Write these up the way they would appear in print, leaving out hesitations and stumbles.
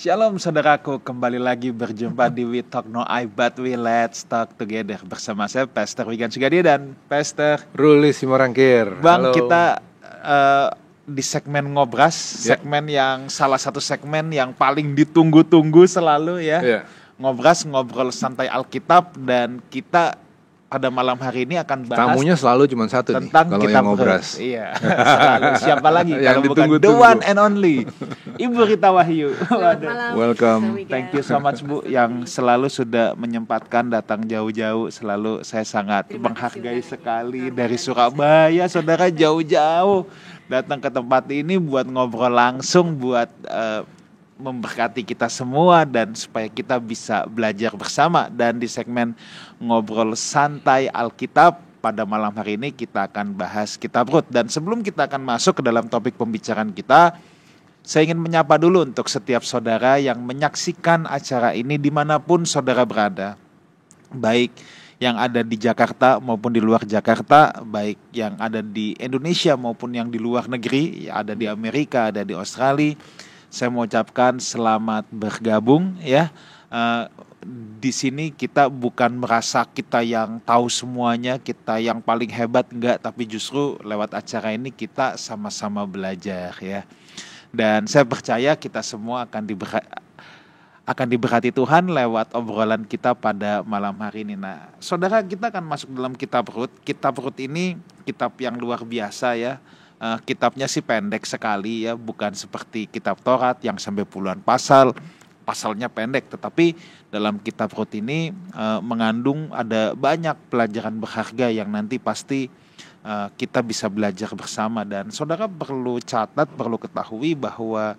Shalom saudaraku, kembali lagi berjumpa di We Talk No I But We Let's Talk Together bersama saya Pastor Wigan Sugadia dan Pastor Ruli Simorangkir. Bang. Halo. Kita di segmen Ngobras, segmen yang salah satu segmen yang paling ditunggu-tunggu selalu ya. Ngobras, ngobrol santai Alkitab, dan kita pada malam hari ini akan bahas tamunya selalu cuma satu tentang nih kalau Kitab yang Ngobras. Iya, selalu. Siapa lagi kalau bukan the one and only Ibu Rita Wahyu. Welcome. Thank you so much Bu, yang selalu sudah menyempatkan datang jauh-jauh. Selalu saya sangat menghargai sekali dari Surabaya, saudara, jauh-jauh datang ke tempat ini buat ngobrol langsung, buat memberkati kita semua dan supaya kita bisa belajar bersama. Dan di segmen Ngobrol Santai Alkitab pada malam hari ini kita akan bahas Kitab Rut. Dan sebelum kita akan masuk ke dalam topik pembicaraan kita, saya ingin menyapa dulu untuk setiap saudara yang menyaksikan acara ini dimanapun saudara berada, baik yang ada di Jakarta maupun di luar Jakarta, baik yang ada di Indonesia maupun yang di luar negeri, ada di Amerika, ada di Australia. Saya mau ucapkan selamat bergabung ya. Di sini kita bukan merasa kita yang tahu semuanya, kita yang paling hebat, enggak, tapi justru lewat acara ini kita sama-sama belajar ya. Dan saya percaya kita semua akan diberkati Tuhan lewat obrolan kita pada malam hari ini. Nah, saudara, kita akan masuk dalam Kitab Rut. Kitab Rut ini kitab yang luar biasa ya. Kitabnya sih pendek sekali ya, bukan seperti kitab Taurat yang sampai puluhan pasal, pasalnya pendek. Tetapi dalam Kitab Rut ini mengandung ada banyak pelajaran berharga yang nanti pasti kita bisa belajar bersama. Dan saudara perlu catat, perlu ketahui bahwa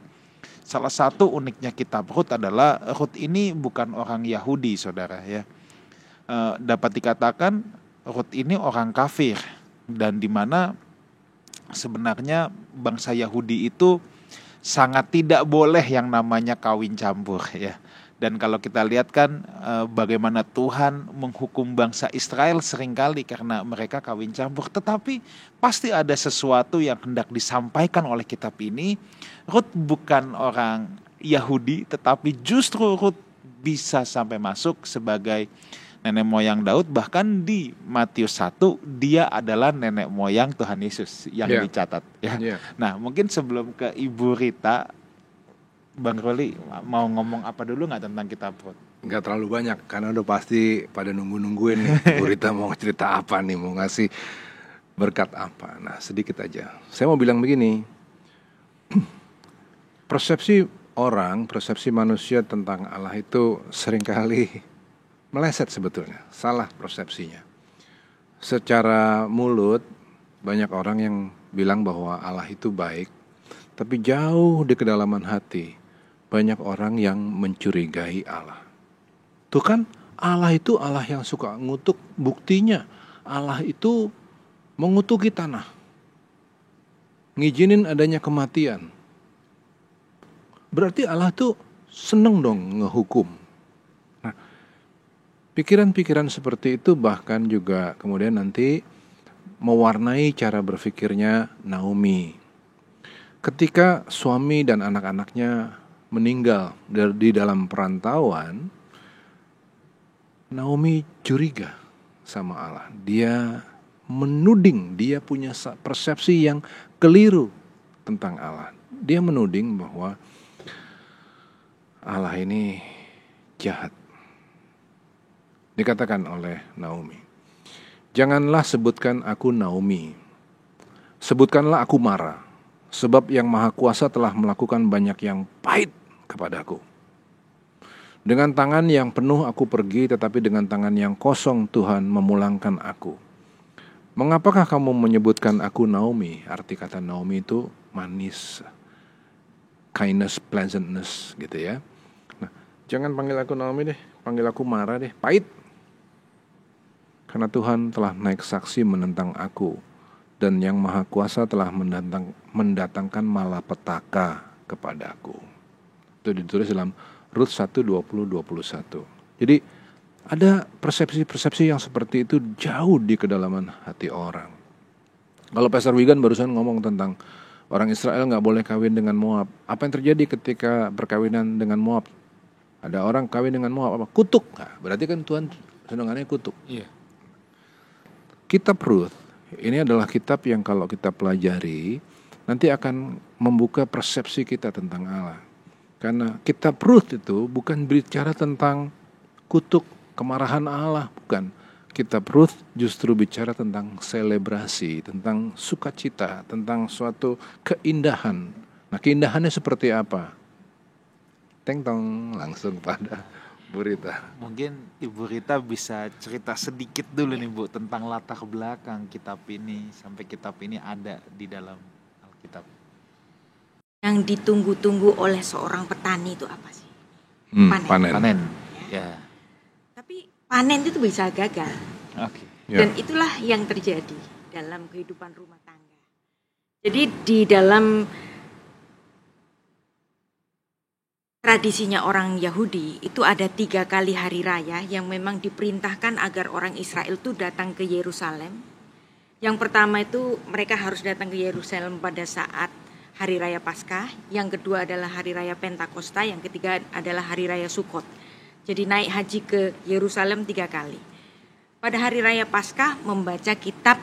salah satu uniknya Kitab Rut adalah Rut ini bukan orang Yahudi, saudara ya. Dapat dikatakan Rut ini orang kafir, dan di mana sebenarnya bangsa Yahudi itu sangat tidak boleh yang namanya kawin campur ya. Dan kalau kita lihat kan bagaimana Tuhan menghukum bangsa Israel seringkali karena mereka kawin campur. Tetapi pasti ada sesuatu yang hendak disampaikan oleh kitab ini. Rut bukan orang Yahudi, tetapi justru Rut bisa sampai masuk sebagai nenek moyang Daud. Bahkan di Matius 1 dia adalah nenek moyang Tuhan Yesus yang dicatat ya. Nah, mungkin sebelum ke Ibu Rita, Bang Roli mau ngomong apa dulu nggak tentang Kitab Rut? Nggak terlalu banyak karena udah pasti pada nungguin nih Ibu Rita mau cerita apa nih, mau ngasih berkat apa. Nah, sedikit aja saya mau bilang begini. Persepsi orang, persepsi manusia tentang Allah itu seringkali meleset sebetulnya, salah persepsinya. Secara mulut banyak orang yang bilang bahwa Allah itu baik, tapi jauh di kedalaman hati banyak orang yang mencurigai Allah. Tuh kan, Allah itu Allah yang suka ngutuk. Buktinya Allah itu mengutuki tanah, ngizinin adanya kematian. Berarti Allah tuh seneng dong ngehukum. Pikiran-pikiran seperti itu bahkan juga kemudian nanti mewarnai cara berpikirnya Naomi. Ketika suami dan anak-anaknya meninggal di dalam perantauan, Naomi curiga sama Allah. Dia menuding, dia punya persepsi yang keliru tentang Allah. Dia menuding bahwa Allah ini jahat. Dikatakan oleh Naomi, janganlah sebutkan aku Naomi, sebutkanlah aku Mara, sebab yang Maha Kuasa telah melakukan banyak yang pahit kepadaku. Dengan tangan yang penuh aku pergi, tetapi dengan tangan yang kosong Tuhan memulangkan aku. Mengapakah kamu menyebutkan aku Naomi? Arti kata Naomi itu manis, kindness, pleasantness gitu ya. Nah, jangan panggil aku Naomi deh, panggil aku Mara deh, pahit. Karena Tuhan telah naik saksi menentang aku, dan yang Maha Kuasa telah mendatangkan malapetaka kepadaku. Itu ditulis dalam Rut 1:20-21. Jadi ada persepsi-persepsi yang seperti itu jauh di kedalaman hati orang. Kalau Pastor Wigan barusan ngomong tentang Orang Israel nggak boleh kawin dengan Moab. Apa yang terjadi ketika perkawinan dengan Moab? Ada orang kawin dengan Moab, apa? Kutuk. Nah, berarti kan Tuhan senangannya kutuk. Iya. Kitab Rut ini adalah kitab yang kalau kita pelajari nanti akan membuka persepsi kita tentang Allah. Karena kitab Rut itu bukan bicara tentang kutuk, kemarahan Allah, bukan. Kitab Rut justru bicara tentang selebrasi, tentang sukacita, tentang suatu keindahan. Nah, keindahannya seperti apa? Teng tong, langsung pada Bu Rita. Mungkin Ibu Rita bisa cerita sedikit dulu nih Bu tentang latar belakang kitab ini sampai kitab ini ada di dalam Alkitab. Yang ditunggu-tunggu oleh seorang petani itu apa sih? Panen. Panen. Ya. Tapi panen itu bisa gagal. Oke. Ya. Dan itulah yang terjadi dalam kehidupan rumah tangga. Jadi di dalam tradisinya orang Yahudi itu ada 3 kali hari raya yang memang diperintahkan agar orang Israel itu datang ke Yerusalem. Yang pertama itu mereka harus datang ke Yerusalem pada saat hari raya Paskah. Yang kedua adalah hari raya Pentakosta. Yang ketiga adalah hari raya Sukot. Jadi naik haji ke Yerusalem 3 kali. Pada hari raya Paskah membaca kitab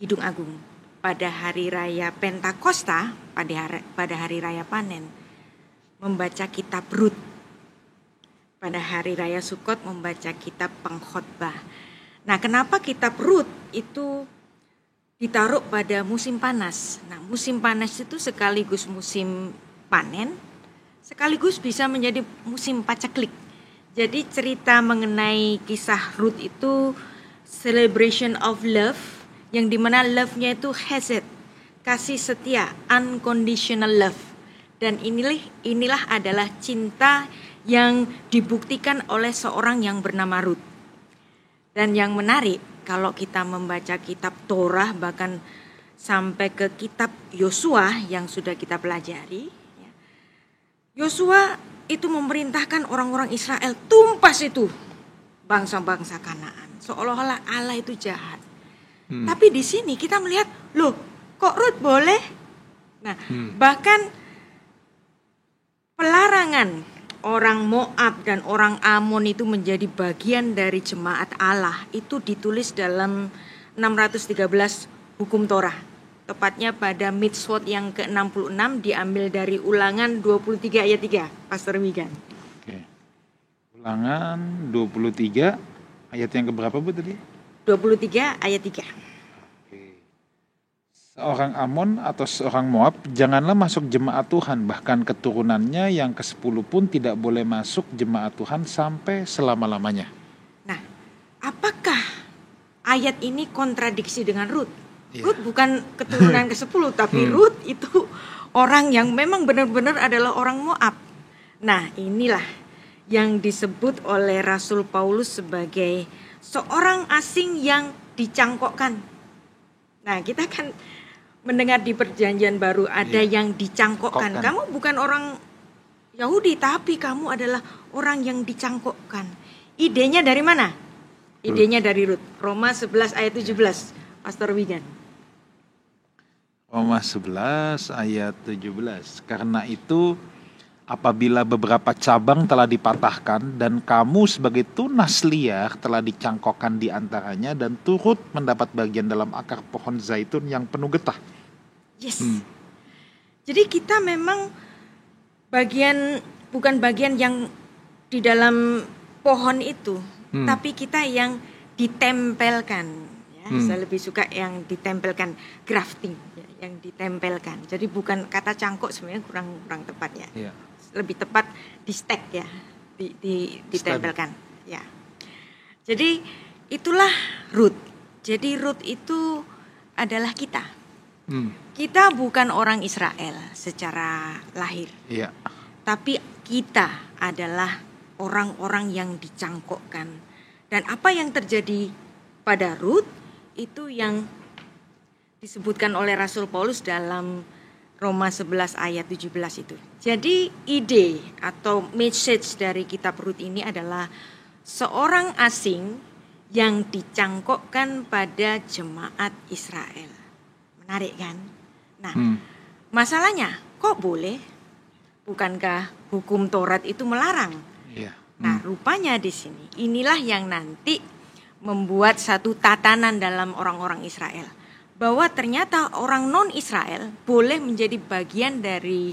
Kidung Agung. Pada hari raya Pentakosta, pada hari raya panen, membaca kitab Rut. Pada hari raya Sukot membaca kitab Pengkhotbah. Nah, kenapa kitab Rut itu ditaruh pada musim panas? Nah, musim panas itu sekaligus musim panen, sekaligus bisa menjadi musim paceklik. Jadi cerita mengenai kisah Rut itu celebration of love, yang dimana love-nya itu hesed, kasih setia, unconditional love. Dan inilah adalah cinta yang dibuktikan oleh seorang yang bernama Rut. Dan yang menarik, kalau kita membaca kitab Torah, bahkan sampai ke kitab Yosua yang sudah kita pelajari, Yosua itu memerintahkan orang-orang Israel tumpas itu bangsa-bangsa Kanaan. Seolah-olah Allah itu jahat. Tapi di sini kita melihat, loh kok Rut boleh? Nah, bahkan pelarangan orang Moab dan orang Amon itu menjadi bagian dari jemaat Allah itu ditulis dalam 613 hukum Torah. Tepatnya pada mitzvot yang ke-66 diambil dari Ulangan 23 ayat 3, Pastor Wigan. Oke. Ulangan 23 ayat yang keberapa Bu tadi? 23 ayat 3. Oke. Seorang Amon atau seorang Moab janganlah masuk jemaat Tuhan, bahkan keturunannya yang ke-10 pun tidak boleh masuk jemaat Tuhan sampai selama-lamanya. Nah, apakah ayat ini kontradiksi dengan Rut? Iya. Rut bukan keturunan ke-10, tapi Rut itu orang yang memang benar-benar adalah orang Moab. Nah, inilah yang disebut oleh Rasul Paulus sebagai seorang asing yang dicangkokkan. Nah, kita kan mendengar di Perjanjian Baru ada yang dicangkokkan. Kamu bukan orang Yahudi, tapi kamu adalah orang yang dicangkokkan. Idenya dari mana? Idenya dari Rut. Roma 11 ayat 17. Pastor Wigan. Roma 11 ayat 17. Karena itu apabila beberapa cabang telah dipatahkan dan kamu sebagai tunas liar telah dicangkokkan di antaranya dan turut mendapat bagian dalam akar pohon zaitun yang penuh getah. Yes. Jadi kita memang bukan bagian yang di dalam pohon itu, tapi kita yang ditempelkan. Saya lebih suka yang ditempelkan, grafting, yang ditempelkan. Jadi bukan kata cangkok, sebenarnya kurang tepat ya. Yeah. Lebih tepat di stack ya, ditempelkan. Ya. Jadi itulah Rut. Jadi Rut itu adalah kita. Kita bukan orang Israel secara lahir. Yeah. Tapi kita adalah orang-orang yang dicangkokkan. Dan apa yang terjadi pada Rut itu yang disebutkan oleh Rasul Paulus dalam Roma 11 ayat 17 itu. Jadi ide atau message dari kitab Rut ini adalah seorang asing yang dicangkokkan pada jemaat Israel. Menarik kan? Nah, masalahnya kok boleh? Bukankah hukum Taurat itu melarang? Iya. Nah, rupanya di sini inilah yang nanti membuat satu tatanan dalam orang-orang Israel, bahwa ternyata orang non-Israel boleh menjadi bagian dari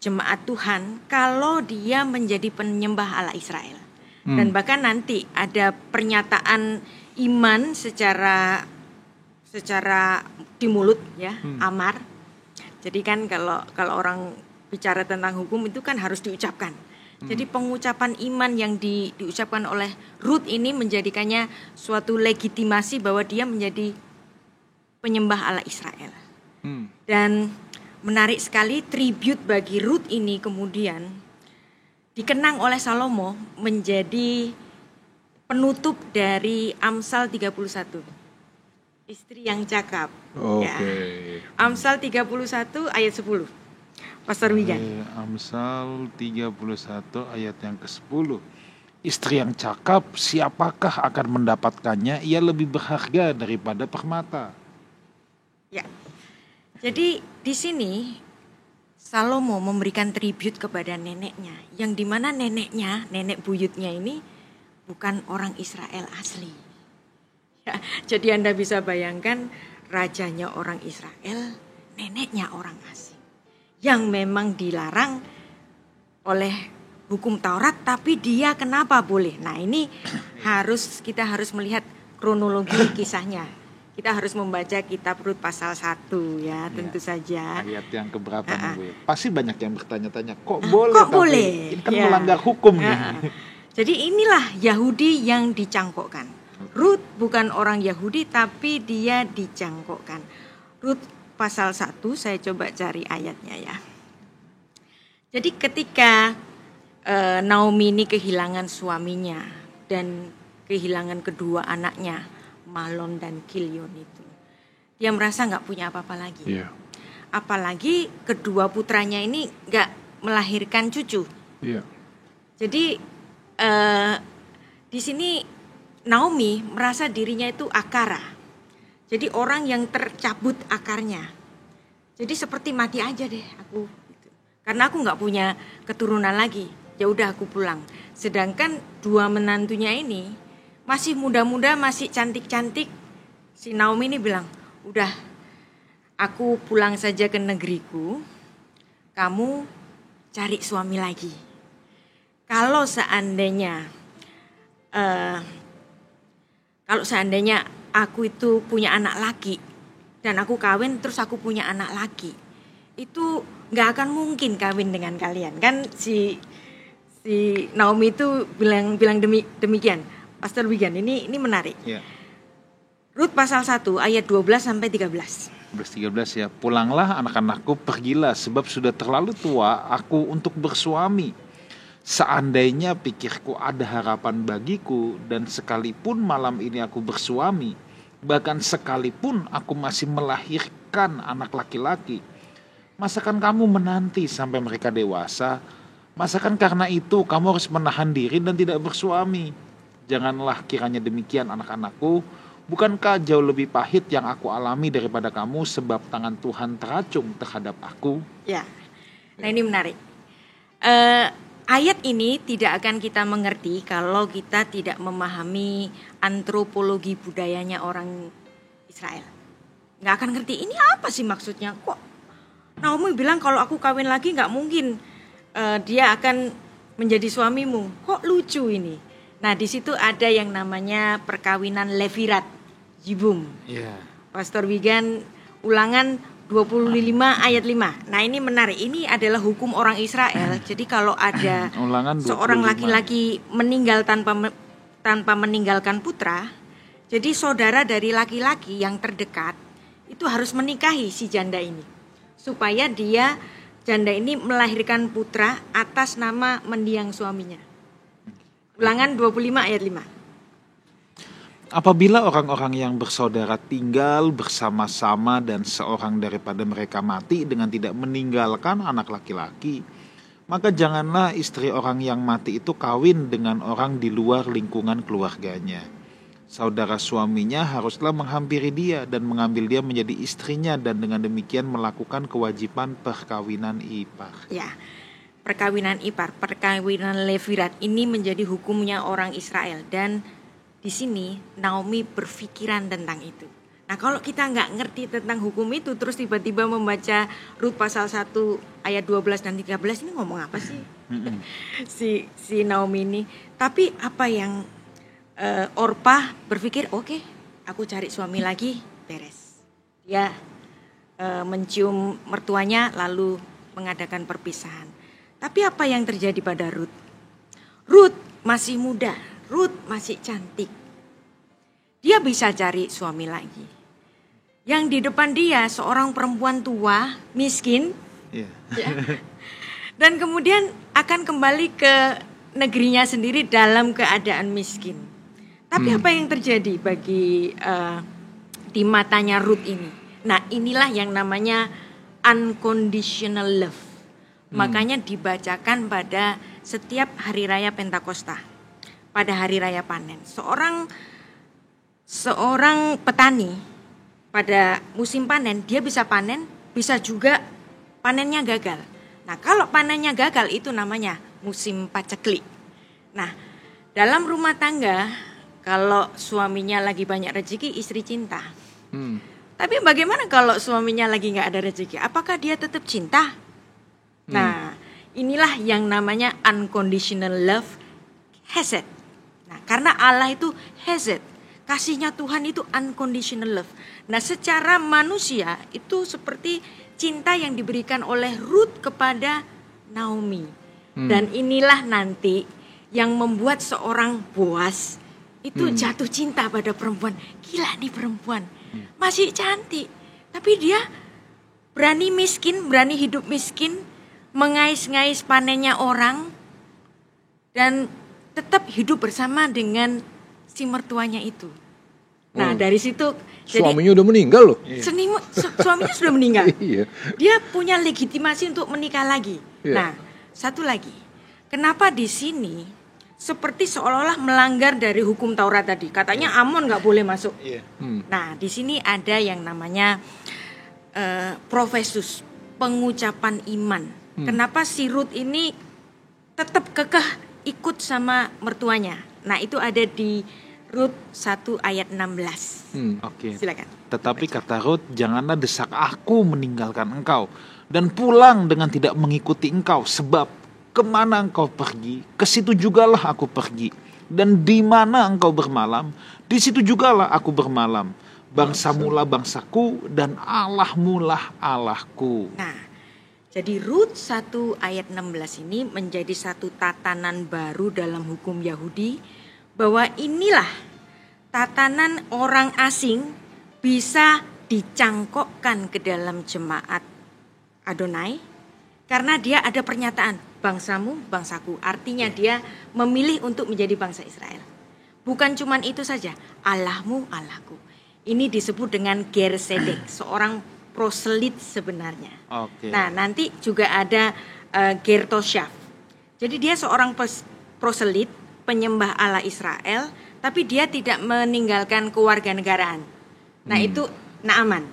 jemaat Tuhan kalau dia menjadi penyembah Allah Israel. Dan bahkan nanti ada pernyataan iman secara di mulut, ya, amar. Jadi kan kalau orang bicara tentang hukum itu kan harus diucapkan. Jadi pengucapan iman yang diucapkan oleh Ruth ini menjadikannya suatu legitimasi bahwa dia menjadi penyembah Allah Israel. Dan menarik sekali, tribute bagi Ruth ini kemudian dikenang oleh Salomo menjadi penutup dari Amsal 31. Istri yang cakap. Oke. Ya. Amsal 31 ayat 10. Pastor Wigan. Amsal 31 ayat yang ke-10. Istri yang cakap, siapakah akan mendapatkannya? Ia lebih berharga daripada permata. Ya. Jadi di sini Salomo memberikan tribute kepada neneknya, yang dimana neneknya, nenek buyutnya ini bukan orang Israel asli. Ya, jadi Anda bisa bayangkan, rajanya orang Israel, neneknya orang asing, yang memang dilarang oleh hukum Taurat, tapi dia kenapa boleh? Nah, ini kita harus melihat kronologi kisahnya. Kita harus membaca kitab Rut pasal 1, ya, tentu saja. Ayat yang keberapa nih, Bu? Pasti banyak yang bertanya-tanya, kok boleh? Kok tapi boleh? ini kan melanggar hukum nih. Jadi inilah Yahudi yang dicangkokkan. Rut bukan orang Yahudi, tapi dia dicangkokkan. Rut pasal 1, saya coba cari ayatnya, ya. Jadi ketika Naomi ini kehilangan suaminya dan kehilangan kedua anaknya, Malon dan Kilion itu, dia merasa nggak punya apa-apa lagi. Iya. Apalagi kedua putranya ini nggak melahirkan cucu. Iya. Jadi di sini Naomi merasa dirinya itu akara. Jadi orang yang tercabut akarnya. Jadi seperti mati aja deh aku, gitu. Karena aku nggak punya keturunan lagi. Ya udah aku pulang. Sedangkan dua menantunya ini masih muda-muda, masih cantik-cantik. Si Naomi ini bilang, udah aku pulang saja ke negeriku. Kamu cari suami lagi. Kalau seandainya aku itu punya anak laki dan aku kawin terus aku punya anak laki, itu nggak akan mungkin kawin dengan kalian, kan? Si Naomi itu bilang demikian. Pastor Wigan, ini menarik. Ya. Rut pasal 1 ayat 12 sampai 13. Verse 13 ya. Pulanglah anak-anakku, pergilah sebab sudah terlalu tua aku untuk bersuami. Seandainya pikirku ada harapan bagiku, dan sekalipun malam ini aku bersuami, bahkan sekalipun aku masih melahirkan anak laki-laki, masakan kamu menanti sampai mereka dewasa? Masakan karena itu kamu harus menahan diri dan tidak bersuami? Janganlah kiranya demikian anak-anakku. Bukankah jauh lebih pahit yang aku alami daripada kamu, sebab tangan Tuhan teracung terhadap aku? Ya, nah ini menarik. Ayat ini tidak akan kita mengerti kalau kita tidak memahami antropologi budayanya orang Israel. Nggak akan ngerti, ini apa sih maksudnya? Kok Naomi bilang kalau aku kawin lagi nggak mungkin dia akan menjadi suamimu. Kok lucu ini? Nah, di situ ada yang namanya perkawinan Levirat, Jibum. Yeah. Pastor Wigan, Ulangan 25 ayat 5. Nah, ini menarik. Ini adalah hukum orang Israel. Jadi kalau ada Ulangan 25. Seorang laki-laki meninggal tanpa meninggalkan putra, jadi saudara dari laki-laki yang terdekat itu harus menikahi si janda ini, supaya janda ini melahirkan putra atas nama mendiang suaminya. Ulangan 25 ayat 5. Apabila orang-orang yang bersaudara tinggal bersama-sama dan seorang daripada mereka mati dengan tidak meninggalkan anak laki-laki, maka janganlah istri orang yang mati itu kawin dengan orang di luar lingkungan keluarganya. saudara suaminya haruslah menghampiri dia dan mengambil dia menjadi istrinya dan dengan demikian melakukan kewajiban perkawinan ipar. Ya, perkawinan ipar, perkawinan levirat ini menjadi hukumnya orang Israel dan di sini Naomi berpikiran tentang itu. Nah, kalau kita nggak ngerti tentang hukum itu terus tiba-tiba membaca Rut pasal 1 ayat 12 dan 13 ini ngomong apa sih? si Naomi ini. Tapi apa yang Orpah berpikir, oke, aku cari suami lagi, beres. Dia mencium mertuanya lalu mengadakan perpisahan. Tapi apa yang terjadi pada Rut? Rut masih muda, Rut masih cantik. Dia bisa cari suami lagi. Yang di depan dia seorang perempuan tua, miskin, ya. Dan kemudian akan kembali ke negerinya sendiri dalam keadaan miskin. Tapi apa yang terjadi bagi di matanya Rut ini? Nah, inilah yang namanya unconditional love. Makanya dibacakan pada setiap hari raya Pentakosta, pada hari raya panen. Seorang petani pada musim panen, dia bisa panen, bisa juga panennya gagal. Nah, kalau panennya gagal itu namanya musim paceklik. Nah, dalam rumah tangga, kalau suaminya lagi banyak rezeki, istri cinta. Tapi bagaimana kalau suaminya lagi nggak ada rezeki? Apakah dia tetap cinta? Nah, inilah yang namanya unconditional love, hesed. Nah, karena Allah itu hesed. Kasihnya Tuhan itu unconditional love. Nah, secara manusia itu seperti cinta yang diberikan oleh Rut kepada Naomi. Dan inilah nanti yang membuat seorang Boaz itu jatuh cinta pada perempuan. Gila nih perempuan, masih cantik. Tapi dia berani miskin, berani hidup miskin, mengais-ngais panennya orang, dan tetap hidup bersama dengan si mertuanya itu. Nah, dari situ suaminya udah meninggal loh. Suaminya sudah meninggal. Iya. Dia punya legitimasi untuk menikah lagi. Iya. Nah, satu lagi. Kenapa di sini seperti seolah-olah melanggar dari hukum Taurat tadi? Katanya Amon nggak boleh masuk. Nah, di sini ada yang namanya profesus, pengucapan iman. Kenapa si Rut ini tetap kekeh ikut sama mertuanya? Nah, itu ada di Rut 1 ayat 16. Oke. Silakan. Tetapi kata Rut, janganlah desak aku meninggalkan engkau dan pulang dengan tidak mengikuti engkau, sebab kemana engkau pergi, ke situ jugalah aku pergi, dan di mana engkau bermalam, di situ jugalah aku bermalam. Bangsamulah bangsaku dan Allahmulah Allahku. Nah, jadi Rut 1 ayat 16 ini menjadi satu tatanan baru dalam hukum Yahudi, bahwa inilah tatanan orang asing bisa dicangkokkan ke dalam jemaat Adonai karena dia ada pernyataan bangsamu, bangsaku. Artinya dia memilih untuk menjadi bangsa Israel. Bukan cuman itu saja, Allahmu, Allahku. Ini disebut dengan Ger Sedek, seorang proselit sebenarnya. Nah, nanti juga ada Ger Toshaf. Jadi dia seorang proselit, penyembah Allah Israel, tapi dia tidak meninggalkan kewarganegaraan. Nah, itu Naaman.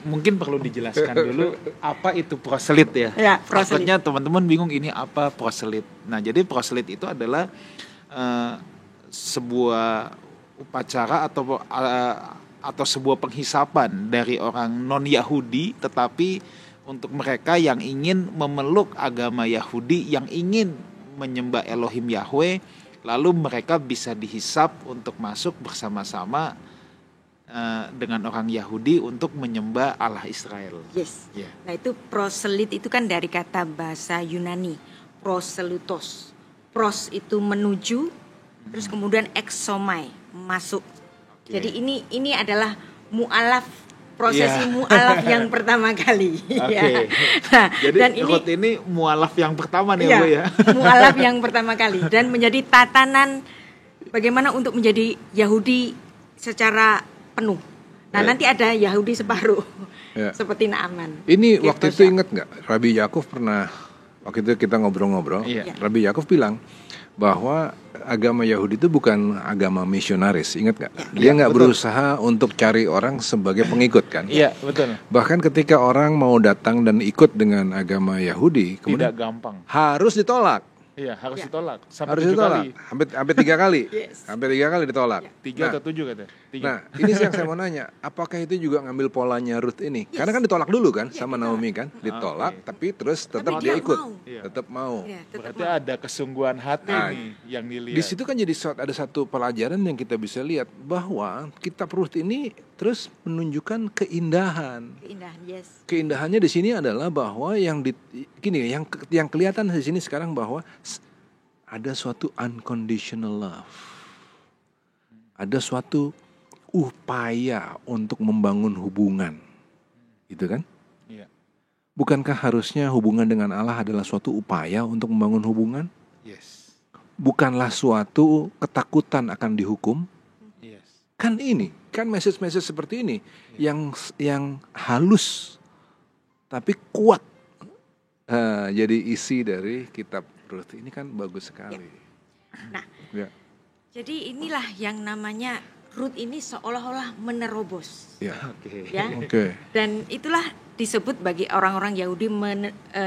Mungkin perlu dijelaskan dulu apa itu proselit ya. Proselit. Takutnya teman-teman bingung ini apa proselit. Nah, jadi proselit itu adalah sebuah upacara atau sebuah penghisapan dari orang non-Yahudi, tetapi untuk mereka yang ingin memeluk agama Yahudi, yang ingin menyembah Elohim Yahweh, lalu mereka bisa dihisap untuk masuk bersama-sama dengan orang Yahudi untuk menyembah Allah Israel. Yes. Nah, itu proselit itu kan dari kata bahasa Yunani, proselutos. Pros itu menuju, terus kemudian exomai, masuk. Jadi ini adalah mu'alaf, prosesi mu'alaf yang pertama kali. Nah, jadi dan Rut ini mu'alaf yang pertama nih Bu ya. Mu'alaf yang pertama kali dan menjadi tatanan bagaimana untuk menjadi Yahudi secara penuh. Nah, nanti ada Yahudi separuh seperti Naaman. Ini waktu itu ingat nggak, Rabi Yakov pernah Waktu itu kita ngobrol-ngobrol, Iya. Rabbi Yakov bilang bahwa agama Yahudi itu bukan agama misionaris, ingat nggak? Dia nggak betul. berusaha untuk cari orang sebagai pengikut kan? Iya, betul. Bahkan ketika orang mau datang dan ikut dengan agama Yahudi, Tidak kemudian gampang. harus ditolak. Iya, harus ditolak. Sampai Harus 7 ditolak. kali. Hampir 3 kali. Yes. Hampir 3 kali ditolak. 3 Nah, atau 7 katanya. 3. Nah, ini sih yang saya mau nanya, apakah itu juga ngambil polanya Ruth ini? Karena kan ditolak dulu kan sama Naomi kan, ditolak, tapi terus tetap Tapi dia dia ikut, mau. Iya. tetap mau. Ya, tetap Berarti ada kesungguhan hati Nah, nih yang dilihat. Di situ kan jadi ada satu pelajaran yang kita bisa lihat bahwa kitab Ruth ini terus menunjukkan keindahan. keindahan. Yes. Keindahannya di sini adalah bahwa yang kelihatan di sini sekarang bahwa ada suatu unconditional love. Ada suatu upaya untuk membangun hubungan. Gitu kan? Iya. Bukankah harusnya hubungan dengan Allah adalah suatu upaya untuk membangun hubungan? Yes. Bukanlah suatu ketakutan akan dihukum? Yes. Kan message-message seperti ini yang halus tapi kuat. Jadi isi dari kitab Ruth ini kan bagus sekali. Nah, Ya. jadi inilah yang namanya Ruth ini seolah-olah menerobos. Ya. Oke. Ya. Oke. Dan itulah disebut bagi orang-orang Yahudi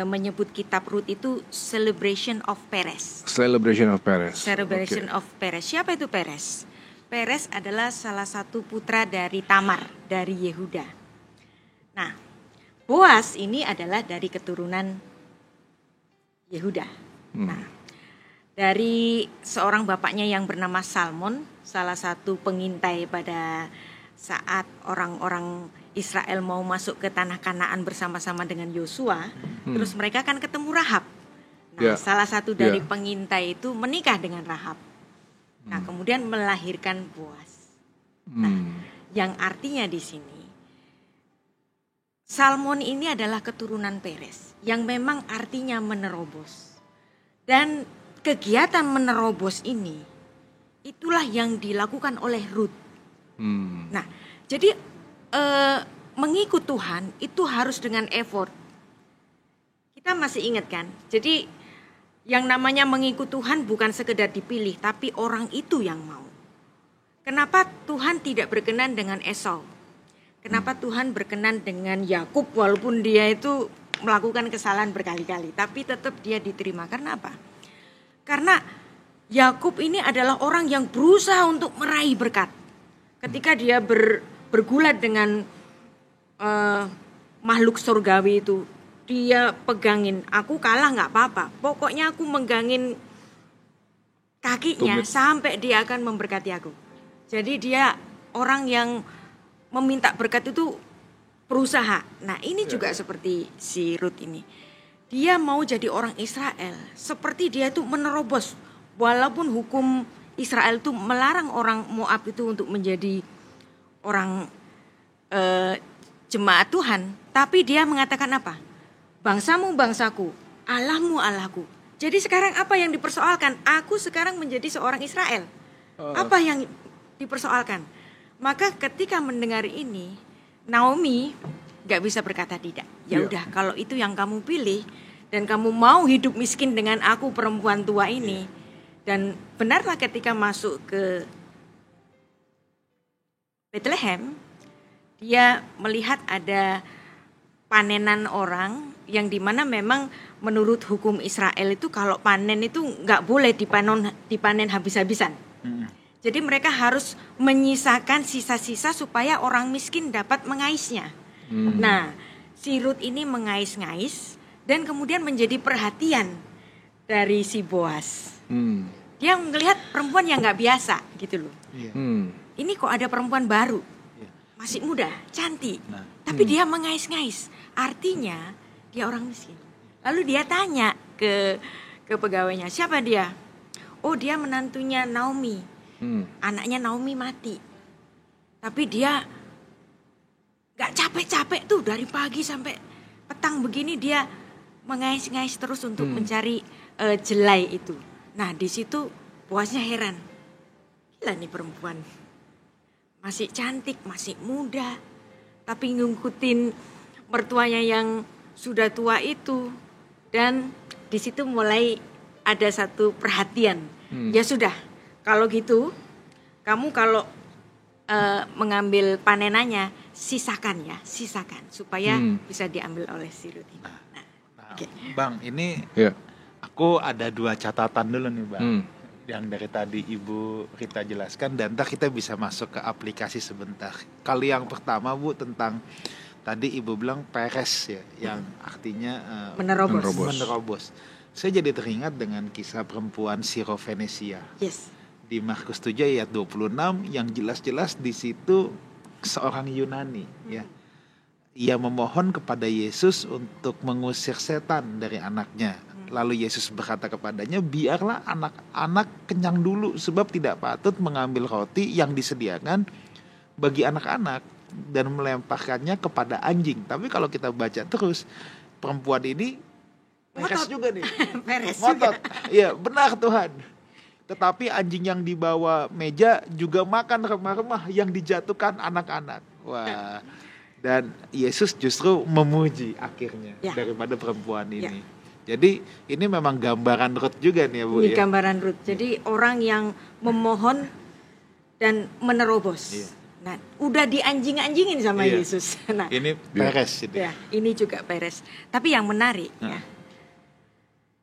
menyebut kitab Ruth itu celebration of Perez. Celebration of Perez. Celebration of Perez. Siapa itu Perez? Perez adalah salah satu putra dari Tamar dari Yehuda. Nah, Boaz ini adalah dari keturunan Yehuda. Nah, dari seorang bapaknya yang bernama Salmon, salah satu pengintai pada saat orang-orang Israel mau masuk ke tanah Kanaan bersama-sama dengan Yosua, terus mereka kan ketemu Rahab. Nah, Ya. salah satu dari Ya. pengintai itu menikah dengan Rahab. Nah, kemudian melahirkan Boaz. Nah, yang artinya di sini Salmon ini adalah keturunan Perez yang memang artinya menerobos. Dan kegiatan menerobos ini itulah yang dilakukan oleh Ruth. Nah, jadi mengikut Tuhan itu harus dengan effort. Kita masih ingat kan? Jadi yang namanya mengikut Tuhan bukan sekedar dipilih, tapi orang itu yang mau. Kenapa Tuhan tidak berkenan dengan Esau? Kenapa Tuhan berkenan dengan Yakub walaupun dia itu melakukan kesalahan berkali-kali, tapi tetap dia diterima. Karena apa? Karena Yakub ini adalah orang yang berusaha untuk meraih berkat. Ketika dia bergulat dengan makhluk surgawi itu, dia pegangin, aku kalah nggak apa-apa. Pokoknya aku menggangin kakinya sampai dia akan memberkati aku. Jadi dia orang yang meminta berkat itu berusaha. Nah, ini juga seperti si Ruth ini. Dia mau jadi orang Israel, seperti dia itu menerobos. Walaupun hukum Israel itu melarang orang Moab itu untuk menjadi orang jemaat Tuhan, tapi dia mengatakan apa? Bangsamu bangsaku, Allahmu Allahku. Jadi sekarang apa yang dipersoalkan? Aku sekarang menjadi seorang Israel. Apa yang dipersoalkan? Maka ketika mendengar ini, Naomi gak bisa berkata tidak. Ya udah, kalau itu yang kamu pilih dan kamu mau hidup miskin dengan aku perempuan tua ini, dan benarlah ketika masuk ke Bethlehem, dia melihat ada panenan orang yang dimana memang menurut hukum Israel itu kalau panen itu nggak boleh dipanen habis-habisan. Jadi mereka harus menyisakan sisa-sisa supaya orang miskin dapat mengaisnya. Nah, si Ruth ini mengais-ngais dan kemudian menjadi perhatian dari si Boaz. Dia melihat perempuan yang nggak biasa gitu loh. Ini kok ada perempuan baru, masih muda, cantik, tapi dia mengais-ngais. Artinya dia orang miskin. Lalu dia tanya ke pegawainya, siapa dia? Oh, dia menantunya Naomi. Anaknya Naomi mati. Tapi dia gak capek-capek tuh dari pagi sampai petang begini dia mengais-ngais terus untuk mencari jelai itu. Nah, di situ Boaznya heran. Gila nih perempuan. Masih cantik, masih muda. Tapi ngikutin mertuanya yang sudah tua itu. Dan di situ mulai ada satu perhatian. Ya sudah, kalau gitu kamu kalau mengambil panenannya sisakan supaya bisa diambil oleh si Rut ini. Okay. Bang, ini Ya. aku ada 2 catatan dulu nih Bang. Yang dari tadi Ibu Rita jelaskan, dan ntar kita bisa masuk ke aplikasi sebentar. Kali yang pertama Bu, tentang tadi Ibu bilang peres ya, yang artinya menerobos. Saya jadi teringat dengan kisah perempuan Sirofenesia. Yes. Di Markus 7 ayat 26 yang jelas-jelas di situ seorang Yunani ya. Ia memohon kepada Yesus untuk mengusir setan dari anaknya. Lalu Yesus berkata kepadanya, biarlah anak-anak kenyang dulu, sebab tidak patut mengambil roti yang disediakan bagi anak-anak dan melemparkannya kepada anjing. Tapi kalau kita baca terus, perempuan ini peres juga nih. Peres Ngotot. Iya, benar Tuhan. Tetapi anjing yang dibawa meja juga makan remah-remah yang dijatuhkan anak-anak. Wah. Dan Yesus justru memuji akhirnya daripada perempuan ini. Jadi ini memang gambaran Rut juga nih ya Bu. Ini gambaran Rut. Jadi orang yang memohon dan menerobos. Nah, udah dianjing-anjingin sama Yesus. Nah, ini peres itu. Ya, ini juga peres. Tapi yang menarik ya,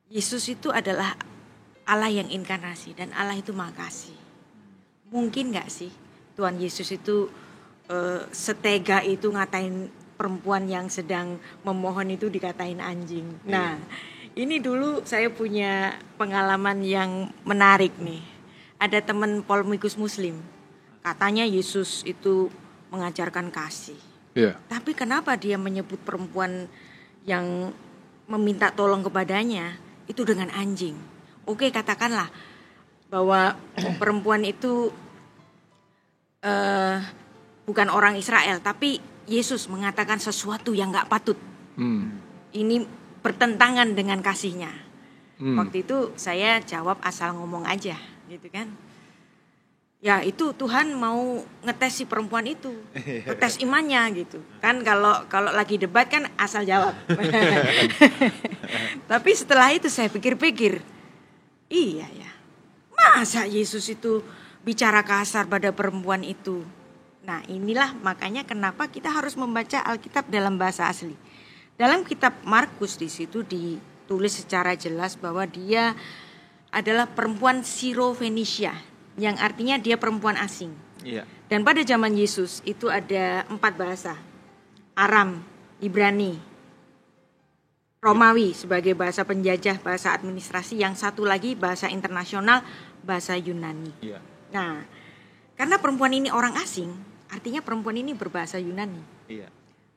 Yesus itu adalah Allah yang inkarnasi dan Allah itu Maha Kasih. Mungkin nggak sih Tuhan Yesus itu setega itu ngatain perempuan yang sedang memohon itu dikatain anjing. Nah, ini dulu saya punya pengalaman yang menarik nih. Ada teman polemikus Muslim, katanya Yesus itu mengajarkan kasih. Tapi kenapa dia menyebut perempuan yang meminta tolong kepadanya itu dengan anjing? Oke, katakanlah bahwa perempuan itu bukan orang Israel, tapi Yesus mengatakan sesuatu yang gak patut. Ini bertentangan dengan kasihnya. Waktu itu saya jawab asal ngomong aja, gitu kan. Ya itu Tuhan mau ngetes si perempuan itu, ngetes imannya gitu. Kan kalau lagi debat kan asal jawab. Tapi setelah itu saya pikir-pikir, iya ya, masa Yesus itu bicara kasar pada perempuan itu. Nah inilah makanya kenapa kita harus membaca Alkitab dalam bahasa asli. Dalam kitab Markus di situ ditulis secara jelas bahwa dia adalah perempuan Sirofenesia, yang artinya dia perempuan asing. Dan pada zaman Yesus itu ada 4 bahasa. Aram, Ibrani, Romawi sebagai bahasa penjajah, bahasa administrasi, yang satu lagi bahasa internasional, bahasa Yunani. Nah, karena perempuan ini orang asing, artinya perempuan ini berbahasa Yunani.